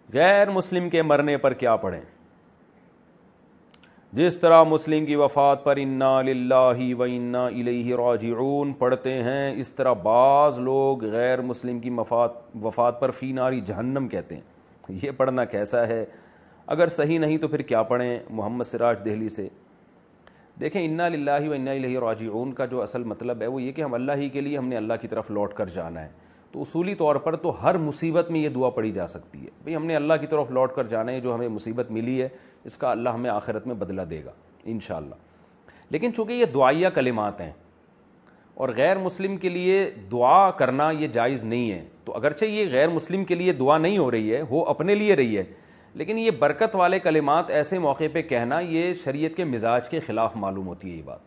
غیر مسلم کے مرنے پر کیا پڑھیں؟ جس طرح مسلم کی وفات پر انا للہ و انا الیہ راجعون پڑھتے ہیں، اس طرح بعض لوگ غیر مسلم کی وفات پر فی ناری جہنم کہتے ہیں۔ یہ پڑھنا کیسا ہے؟ اگر صحیح نہیں تو پھر کیا پڑھیں؟ محمد سراج دہلی سے۔ دیکھیں، انا للہ و انا الیہ راجعون کا جو اصل مطلب ہے وہ یہ کہ ہم اللہ ہی کے لیے، ہم نے اللہ کی طرف لوٹ کر جانا ہے۔ تو اصولی طور پر تو ہر مصیبت میں یہ دعا پڑھی جا سکتی ہے، بھئی ہم نے اللہ کی طرف لوٹ کر جانا ہے، جو ہمیں مصیبت ملی ہے اس کا اللہ ہمیں آخرت میں بدلہ دے گا انشاءاللہ۔ لیکن چونکہ یہ دعائیہ کلمات ہیں اور غیر مسلم کے لیے دعا کرنا یہ جائز نہیں ہے، تو اگرچہ یہ غیر مسلم کے لیے دعا نہیں ہو رہی ہے، وہ اپنے لیے رہی ہے، لیکن یہ برکت والے کلمات ایسے موقع پہ کہنا یہ شریعت کے مزاج کے خلاف معلوم ہوتی ہے یہ بات۔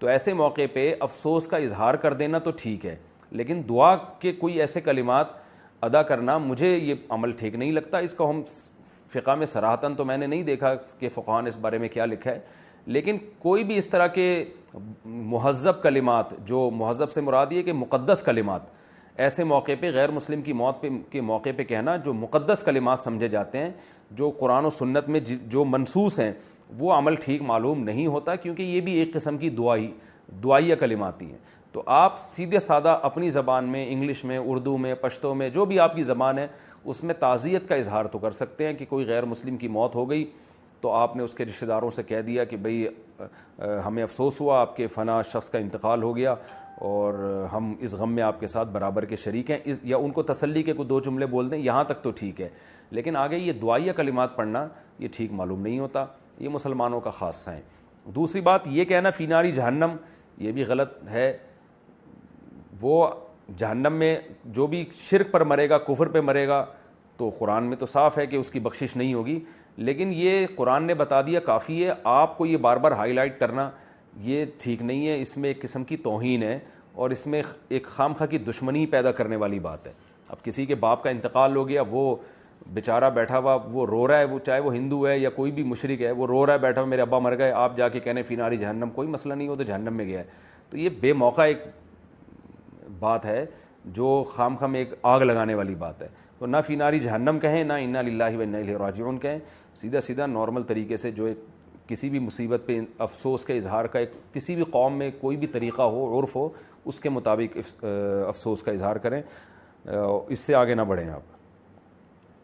تو ایسے موقع پہ افسوس کا اظہار کر دینا تو ٹھیک ہے، لیکن دعا کے کوئی ایسے کلمات ادا کرنا مجھے یہ عمل ٹھیک نہیں لگتا۔ اس کو ہم فقہ میں صراحتاً تو میں نے نہیں دیکھا کہ فقہاء نے اس بارے میں کیا لکھا ہے، لیکن کوئی بھی اس طرح کے مہذب کلمات، جو مہذب سے مراد یہ کہ مقدس کلمات، ایسے موقع پہ غیر مسلم کی موت کے موقع پہ کہنا جو مقدس کلمات سمجھے جاتے ہیں، جو قرآن و سنت میں جو منصوص ہیں، وہ عمل ٹھیک معلوم نہیں ہوتا، کیونکہ یہ بھی ایک قسم کی دعائیہ کلمات ہی ہیں۔ تو آپ سیدھے سادہ اپنی زبان میں، انگلش میں، اردو میں، پشتو میں، جو بھی آپ کی زبان ہے اس میں تعزیت کا اظہار تو کر سکتے ہیں کہ کوئی غیر مسلم کی موت ہو گئی تو آپ نے اس کے رشتہ داروں سے کہہ دیا کہ بھئی ہمیں افسوس ہوا آپ کے فلاں شخص کا انتقال ہو گیا اور ہم اس غم میں آپ کے ساتھ برابر کے شریک ہیں، یا ان کو تسلی کے کوئی دو جملے بول دیں، یہاں تک تو ٹھیک ہے، لیکن آگے یہ دعائیہ کلمات پڑھنا یہ ٹھیک معلوم نہیں ہوتا، یہ مسلمانوں کا خاصہ ہے۔ دوسری بات یہ کہنا فی ناری جہنم، یہ بھی غلط ہے۔ وہ جہنم میں جو بھی شرک پر مرے گا، کفر پہ مرے گا، تو قرآن میں تو صاف ہے کہ اس کی بخشش نہیں ہوگی، لیکن یہ قرآن نے بتا دیا کافی ہے، آپ کو یہ بار بار ہائی لائٹ کرنا یہ ٹھیک نہیں ہے، اس میں ایک قسم کی توہین ہے اور اس میں ایک خامخواہ کی دشمنی پیدا کرنے والی بات ہے۔ اب کسی کے باپ کا انتقال ہو گیا، وہ بیچارہ بیٹھا ہوا وہ رو رہا ہے، وہ چاہے وہ ہندو ہے یا کوئی بھی مشرک ہے، وہ رو رہا ہے بیٹھا ہوا میرے ابا مر گئے، آپ جا کے کہنے فی ناری جہنم، کوئی مسئلہ نہیں ہو تو جہنم میں گیا ہے، تو یہ بے موقع ایک بات ہے جو خام خام ایک آگ لگانے والی بات ہے۔ تو نہ فی ناری جہنم کہیں، نہ انا للہ و انا الیہ راجعون کہیں، سیدھا سیدھا نارمل طریقے سے جو ایک کسی بھی مصیبت پہ افسوس کے اظہار کا ایک کسی بھی قوم میں کوئی بھی طریقہ ہو، عرف ہو، اس کے مطابق افسوس کا اظہار کریں، اس سے آگے نہ بڑھیں آپ۔